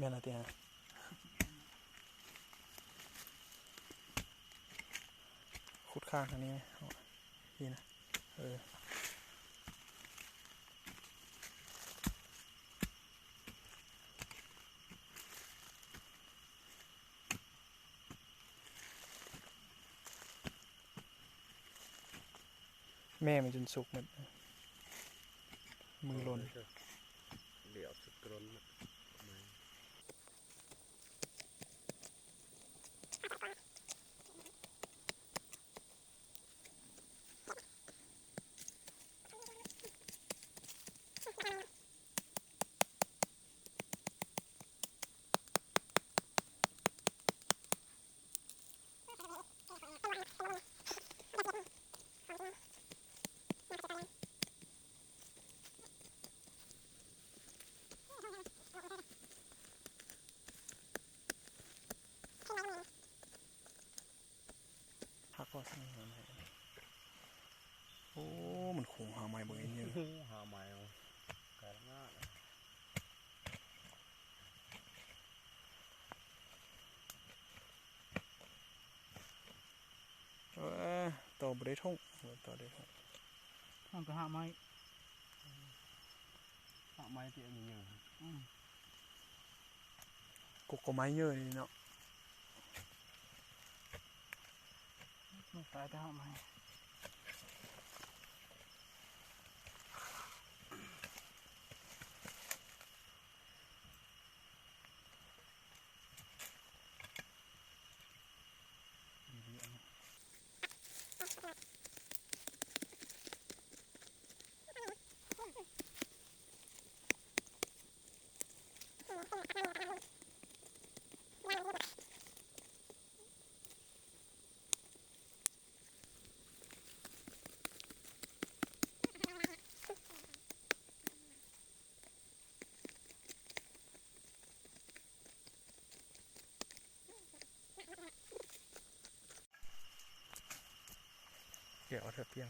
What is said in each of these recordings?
ม่ละเตี้ยขุดข้างทางนี้ไหมนี่นะแม่มันจนสุกหมดมือหล่นเดี๋ยวสุดกรนพักก็สั่งหาใหม่โอ้มันคงหาใหม่บ่อยเนี่ยหาใหม่การง่ายต่อบริทงต่อได้ทงมันก็หาไม้เตี้ยมีเยอะกไม้เยอะนี่เนาะไม่ตายแต่หาไม้เกี่ยวเถอะเพียง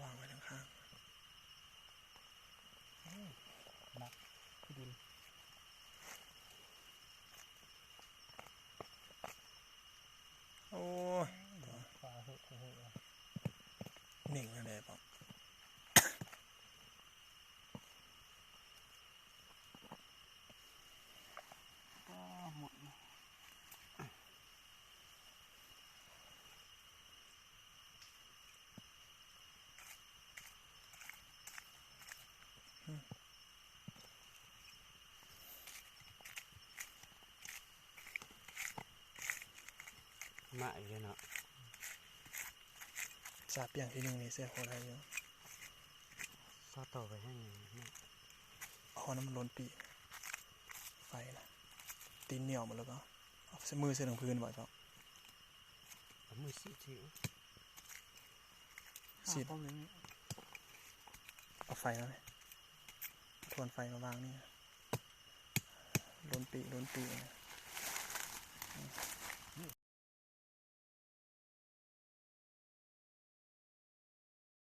วางไว้ข้างหนักที่ดินโอ้ยปลาเหอะหนิ่งอะไรป่ะก็หมดมาอีกแล้วเนาะสาบอย่างที่หนึ่งนี่เสียคนอะไรเยอะซาต่อไปให้เอาน้ำมันล้นปีไฟนะตีนเหนียวหมดแล้วก็เอามือเส้นของพื้นบ่อยเจ้ามือสีสีเอาไฟมาไหมทวนไฟมาวางนี่ล้นปีนะ